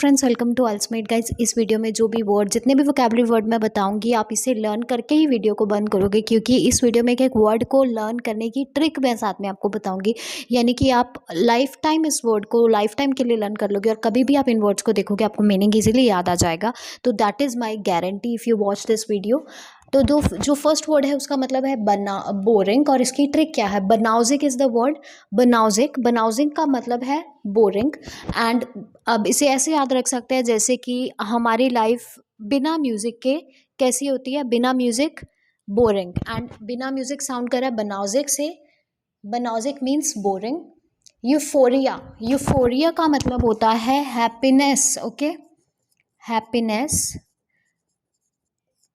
Friends, welcome to अल्समेट guys. इस video में जो भी वर्ड जितने भी वोकैबुलरी वर्ड मैं बताऊंगी आप इसे लर्न करके ही वीडियो को बंद करोगे, क्योंकि इस वीडियो में एक वर्ड को लर्न करने की ट्रिक मैं साथ में आपको बताऊंगी। यानी कि आप लाइफ टाइम इस वर्ड को लाइफ टाइम के लिए लर्न कर लोगे और कभी भी आप इन वर्ड्स को देखोगे आपको मीनिंग इजीली याद आ जाएगा। तो that is my guarantee if you watch this video. तो जो फर्स्ट वर्ड है उसका मतलब है बना बोरिंग, और इसकी ट्रिक क्या है। बनाउजिक इज द वर्ड। बनाउजिक बनाउजिंग का मतलब है बोरिंग। एंड अब इसे ऐसे याद रख सकते हैं जैसे कि हमारी लाइफ बिना म्यूजिक के कैसी होती है। बिना म्यूजिक बोरिंग, एंड बिना म्यूजिक साउंड कर रहा है बनाउजिक से। बनाउजिक मीन्स बोरिंग। यूफोरिया, यूफोरिया का मतलब होता है हैप्पीनेस। Okay, happiness.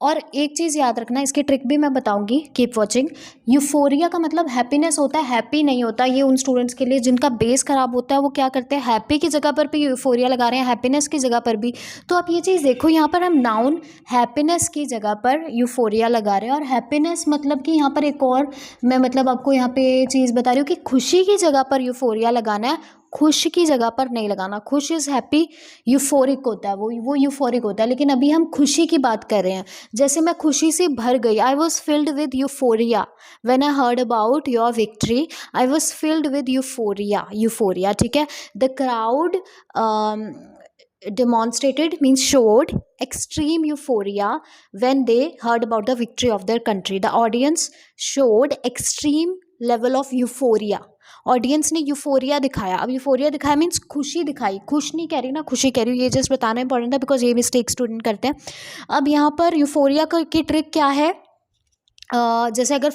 और एक चीज़ याद रखना, इसकी ट्रिक भी मैं बताऊंगी, कीप वॉचिंग। यूफोरिया का मतलब हैप्पीनेस होता है, हैप्पी नहीं होता। ये उन स्टूडेंट्स के लिए जिनका बेस खराब होता है, वो क्या करते हैं, हैप्पी की जगह पर भी यूफोरिया लगा रहे हैं, हैप्पीनेस की जगह पर भी। तो आप ये चीज़ देखो, यहाँ पर हम नाउन हैप्पीनेस की जगह पर यूफोरिया लगा रहे हैं, और हैप्पीनेस मतलब कि यहाँ पर एक और मैं मतलब आपको यहाँ पे चीज़ बता रही हूँ कि खुशी की जगह पर यूफोरिया लगाना है, खुश की जगह पर नहीं लगाना। खुश इज़ हैप्पी, यूफोरिक होता है वो यूफोरिक होता है। लेकिन अभी हम खुशी की बात कर रहे हैं। जैसे मैं खुशी से भर गई, I was filled with euphoria when I heard about your victory. I was filled with euphoria, euphoria, ठीक है। The crowd demonstrated means showed extreme euphoria when they heard about the victory of their country. The audience showed extreme level of euphoria. Audience ने euphoria दिखाया। अब euphoria दिखाया means खुशी दिखाई, खुश नहीं कह रही ना, खुशी कह रही हूँ। ये जस्ट बताना इंपॉर्टेंट है बिकॉज ये मिस्टेक स्टूडेंट करते हैं। अब यहाँ पर यूफोरिया की ट्रिक क्या है। जैसे अगर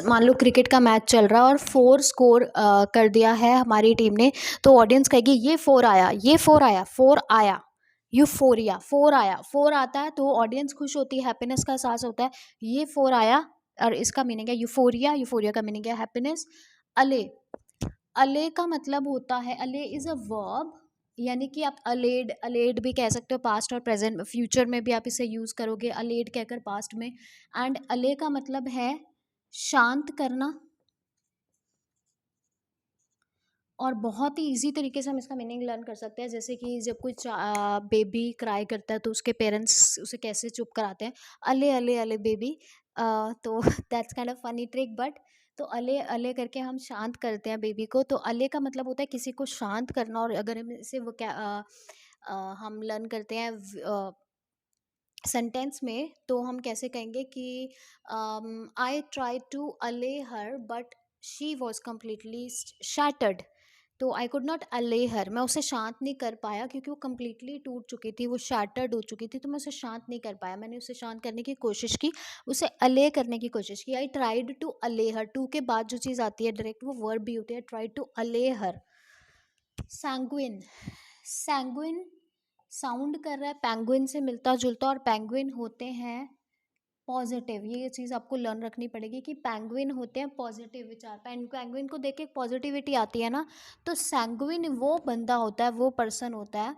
मान लो क्रिकेट का मैच चल रहा है और 4 स्कोर कर दिया है हमारी टीम ने, तो ऑडियंस कहेगी ये 4 आया, ये 4 आया, 4 आया। यूफोरिया, 4 आया, 4 आता है तो ऑडियंस खुश होती है, हैप्पीनेस का एहसास होता है, ये 4 आया। और इसका मीनिंग है यूफोरिया, यूफोरिया का मीनिंग है हैप्पीनेस। अले, अले का मतलब होता है, अले इज अ वर्ब, यानी कि आप अलेड, अलेड भी कह सकते हो, पास्ट और प्रेजेंट फ्यूचर में भी आप इसे यूज करोगे अलेड कहकर पास्ट में। एंड अले का मतलब है शांत करना, और बहुत ही इजी तरीके से हम इसका मीनिंग लर्न कर सकते हैं। जैसे कि जब कोई बेबी क्राई करता है तो उसके पेरेंट्स उसे कैसे चुप कराते हैं, अले अले अले बेबी। तो that's kind of funny trick, but तो अले अले करके हम शांत करते हैं बेबी को। तो अले का मतलब होता है किसी को शांत करना। और अगर हम इसे वो क्या हम लर्न करते हैं सेंटेंस में, तो हम कैसे कहेंगे कि आई ट्राई टू अले her but she was completely shattered. तो आई कुड नॉट अले हर, मैं उसे शांत नहीं कर पाया क्योंकि वो कम्प्लीटली टूट चुकी थी, वो शैटर्ड हो चुकी थी, तो मैं उसे शांत नहीं कर पाया। मैंने उसे शांत करने की कोशिश की, उसे अले करने की कोशिश की। आई ट्राइड टू अले हर, टू के बाद जो चीज़ आती है डायरेक्ट वो वर्ब भी होती है, ट्राई टू अले हर। सैंग्विन, सैंग्विन साउंड कर रहा है पेंगुइन से मिलता जुलता, और पेंगुइन होते हैं पॉजिटिव। ये चीज़ आपको लर्न रखनी पड़ेगी कि पेंगुइन होते हैं पॉजिटिव विचार। पेंगुइन को देख के पॉजिटिविटी आती है ना। तो सैंग्विन वो बंदा होता है, वो पर्सन होता है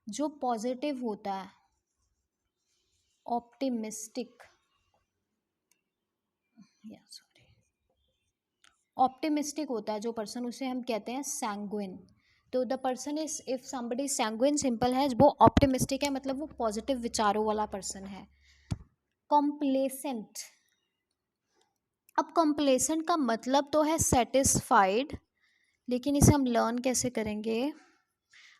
जो पॉजिटिव होता है, ऑप्टिमिस्टिक, या सॉरी, ऑप्टिमिस्टिक होता है जो पर्सन, उसे हम कहते हैं सैंग्विन। तो the person is, if somebody sanguine, simple है, वो ऑप्टिमिस्टिक है, मतलब वो पॉजिटिव विचारों वाला पर्सन है। कॉम्प्लेसेंट, अब कॉम्प्लेसेंट का मतलब तो है सेटिस्फाइड, लेकिन इसे हम लर्न कैसे करेंगे।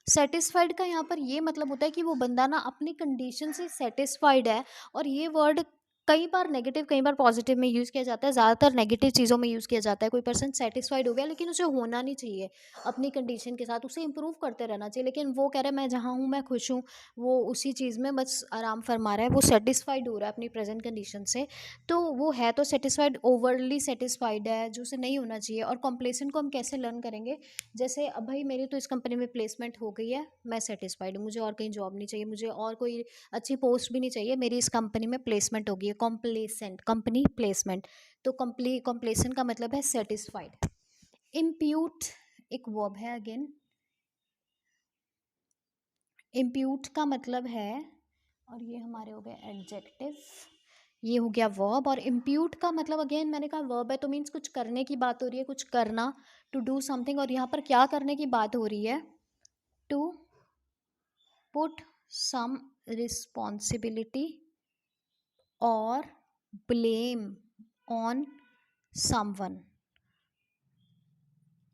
सेटिस्फाइड का यहाँ पर ये मतलब होता है कि वो बंदा ना अपनी कंडीशन से सेटिस्फाइड है। और ये वर्ड कई बार नेगेटिव कई बार पॉजिटिव में यूज़ किया जाता है, ज़्यादातर नेगेटिव चीज़ों में यूज़ किया जाता है। कोई पर्सन सेटिस्फाइड हो गया, लेकिन उसे होना नहीं चाहिए अपनी कंडीशन के साथ, उसे इंप्रूव करते रहना चाहिए। लेकिन वो कह रहा है मैं जहाँ हूँ मैं खुश हूँ, वो उसी चीज़ में बस आराम फरमा रहा है, वो सेटिस्फाइड हो रहा है अपनी प्रेजेंट कंडीशन से। तो वो है तो सेटिस्फाइड, ओवरली सेटिस्फाइड है जो उसे नहीं होना चाहिए। और कॉम्प्लेसेंट को हम कैसे लर्न करेंगे। जैसे अब भाई मेरी तो इस कंपनी में प्लेसमेंट हो गई है, मैं सेटिस्फाइड हूँ, मुझे और कहीं जॉब नहीं चाहिए, मुझे और कोई अच्छी पोस्ट भी नहीं चाहिए, मेरी इस कंपनी में प्लेसमेंट हो गई है। Complacent, company placement. तो कॉम्प्लेसेंट का मतलब है सेटिस्फाइड। इम्प्यूट एक वर्ब है अगेन। इम्प्यूट का मतलब है, और ये हमारे हो गए एडजेक्टिव, ये हो गया वर्ब। और इम्प्यूट का मतलब अगेन मैंने कहा वर्ब है, तो मीन्स कुछ करने की बात हो रही है, कुछ करना, टू डू समथिंग। और यहाँ पर क्या करने की बात हो रही है, टू पुट सम रिस्पॉन्सिबिलिटी और ब्लेम ऑन समवन।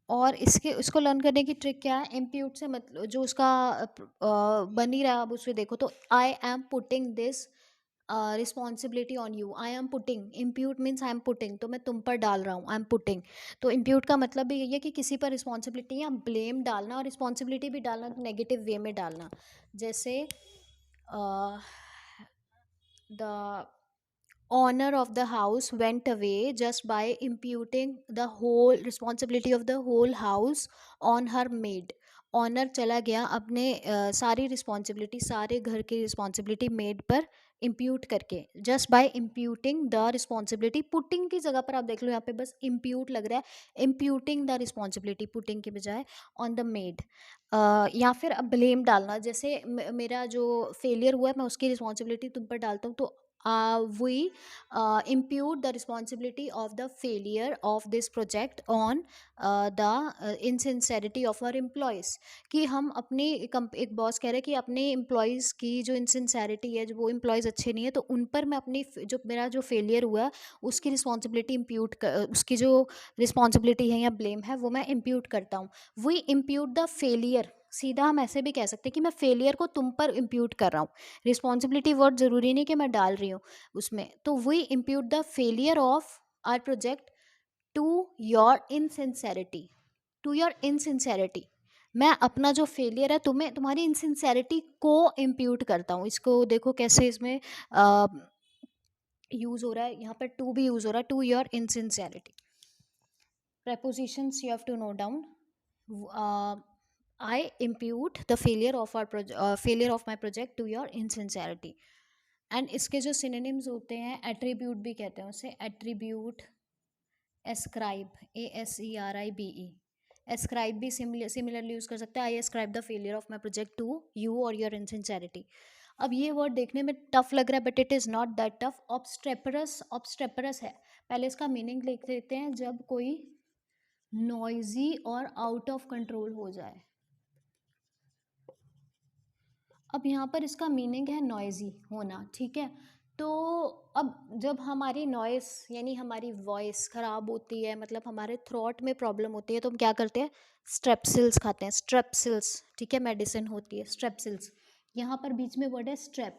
और इसके उसको लर्न करने की ट्रिक क्या है, इम्प्यूट से मतलब जो उसका बन ही रहा है, अब उसे देखो तो I am putting this responsibility on you, I am putting, impute means I am putting, तो मैं तुम पर डाल रहा हूँ, आई एम पुटिंग। तो इम्प्यूट का मतलब भी यही है कि किसी पर रिस्पॉन्सिबिलिटी या ब्लेम डालना, और रिस्पॉन्सिबिलिटी भी डालना तो नेगेटिव वे में डालना। जैसे the owner of the house went away just by imputing the whole responsibility of the whole house on her maid। Owner चला गया अपने सारी रिस्पॉन्सिबिलिटी, सारे घर की रिस्पॉन्सिबिलिटी मेड पर इम्प्यूट करके, just by imputing the responsibility. Putting की जगह पर आप देख लो यहाँ पे बस इम्प्यूट लग रहा है, इम्प्यूटिंग द रिस्पॉन्सिबिलिटी पुटिंग के बजाय ऑन द मेड। या फिर अब ब्लेम डालना, जैसे मेरा जो फेलियर हुआ है मैं उसकी रिस्पॉन्सिबिलिटी तुम पर डालता हूँ, तो we impute the responsibility of the failure of this project on the insincerity of our employees। कि हम अपनी एक बॉस कह रहे हैं कि अपने एम्प्लॉयज़ की जो इनसिंसेरिटी है, जो वो एम्प्लॉयज़ अच्छे नहीं है, तो उन पर मैं अपनी जो मेरा जो फेलियर हुआ है उसकी रिस्पॉन्सिबिलिटी इम्प्यूट उसकी जो रिस्पॉन्सिबिलिटी है या ब्लेम है वो मैं इम्प्यूट करता हूँ। वी इम्प्यूट द फेलियर, सीधा हम ऐसे भी कह सकते हैं कि मैं फेलियर को तुम पर इम्प्यूट कर रहा हूँ। रिस्पॉन्सिबिलिटी वर्ड ज़रूरी नहीं कि मैं डाल रही हूँ उसमें। तो we impute the failure of our project to your insincerity, to your insincerity. मैं अपना जो फेलियर है तुम्हें तुम्हारी इनसिंसेरिटी को इम्प्यूट करता हूँ। इसको देखो कैसे इसमें यूज़ हो रहा है, यहाँ पर टू भी यूज़ हो रहा है, to your insincerity. prepositions you have to note down। I impute the failure of my project to your insincerity। And इसके जो सिनोनिम्स होते हैं, एट्रीब्यूट भी कहते हैं उसे, एट्रीब्यूट, एस्क्राइब, ASCRIBE। एस्क्राइब भी सिमिलरली यूज़ कर सकते हैं, I ascribe the failure of my project to you और योर इनसिंसेरिटी। अब ये वर्ड देखने में टफ लग रहा है but it is not that tough. Obstreperous, obstreperous है, पहले इसका मीनिंग लिख देते हैं, जब कोई नॉइजी और आउट ऑफ कंट्रोल हो जाए। अब यहाँ पर इसका मीनिंग है नॉइजी होना, ठीक है। तो अब जब हमारी नॉइस यानी हमारी वॉइस ख़राब होती है, मतलब हमारे थ्रोट में प्रॉब्लम होती है, तो हम क्या करते हैं, स्ट्रेप्सिल्स खाते हैं, स्ट्रेप्सिल्स, ठीक है, मेडिसिन होती है स्ट्रेप्सिल्स। यहाँ पर बीच में वर्ड है स्ट्रेप।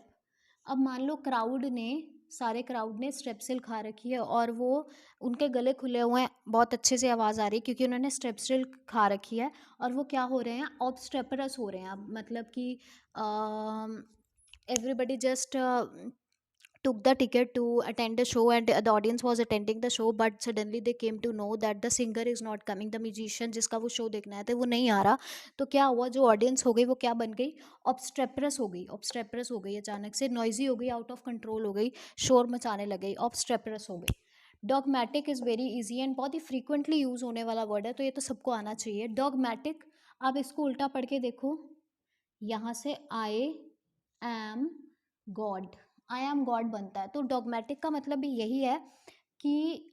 अब मान लो क्राउड ने, सारे क्राउड ने स्ट्रेप्सिल खा रखी है और वो उनके गले खुले हुए हैं, बहुत अच्छे से आवाज़ आ रही है क्योंकि उन्होंने स्ट्रेप्सिल खा रखी है, और वो क्या हो रहे हैं, ऑब्स्ट्रेपरस हो रहे हैं। अब मतलब कि everybody just took the ticket to attend the show and the audience was attending the show, but suddenly they came to know that the singer is not coming, the musician जिसका वो शो देखना है तो वो नहीं आ रहा। तो क्या हुआ, जो ऑडियंस हो गई वो क्या बन गई, ऑब्स्ट्रेपरस हो गई, ऑब्स्ट्रेपरस हो गई, अचानक से नॉइजी हो गई, आउट ऑफ कंट्रोल हो गई, शोर मचाने लग गई, ऑब्स्ट्रेपरस हो गई। Dogmatic is very easy and बहुत ही फ्रीक्वेंटली यूज़ होने वाला वर्ड है, तो ये तो सबको आना चाहिए, डॉगमेटिक। आप इसको उल्टा पढ़ के देखो, यहाँ से I am God, I am God बनता है। तो डॉगमेटिक का मतलब भी यही है कि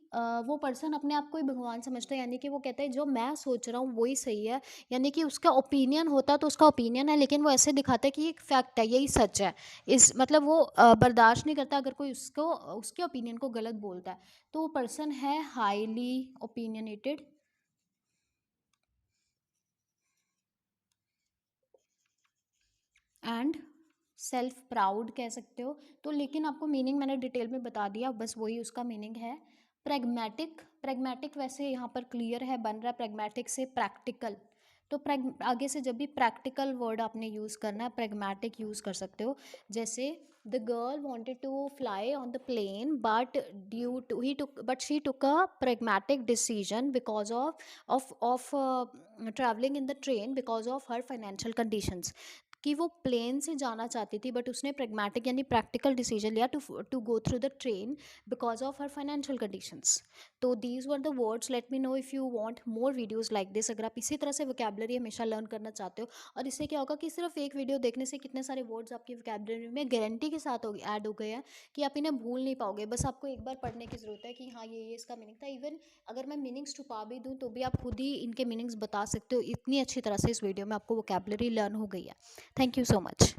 वो पर्सन अपने आप को ही भगवान समझता है, यानी कि वो कहता है जो मैं सोच रहा हूँ वही सही है, यानी कि उसका ओपिनियन होता तो उसका ओपिनियन है, लेकिन वो ऐसे दिखाता है कि ये एक फैक्ट है, यही सच है। इस मतलब वो बर्दाश्त नहीं करता अगर कोई उसको उसके ओपिनियन को गलत बोलता है। तो वो पर्सन है highly opinionated and self proud कह सकते हो। तो लेकिन आपको मीनिंग मैंने डिटेल में बता दिया, बस वही उसका मीनिंग है। प्रैग्मेटिक, प्रैग्मेटिक वैसे यहाँ पर क्लियर है, बन रहा है प्रैग्मेटिक से प्रैक्टिकल। तो आगे से जब भी प्रैक्टिकल वर्ड आपने यूज़ करना है प्रैग्मेटिक यूज़ कर सकते हो। जैसे the girl wanted to fly on the plane but due to but she took a pragmatic decision because of travelling in the train because of her financial conditions. कि वो plane से जाना चाहती थी बट उसने प्रैग्मेटिक यानी practical decision लिया to go through the train because of her financial conditions. तो these were the words, let me know if you want more videos like this. अगर आप इसी तरह से वोकैबुलरी हमेशा लर्न करना चाहते हो, और इससे क्या होगा कि सिर्फ एक वीडियो देखने से कितने सारे वर्ड्स आपकी वोकैबुलरी में गारंटी के साथ ऐड हो गए हैं कि आप इन्हें भूल नहीं पाओगे। बस आपको एक बार पढ़ने की ज़रूरत है कि हाँ ये इसका मीनिंग था। इवन अगर मैं मीनिंग्स छुपा भी दूँ तो भी आप खुद ही इनके मीनिंग्स बता सकते हो, इतनी अच्छी तरह से इस वीडियो में आपको वोकैबुलरी लर्न हो गई है। Thank you so much.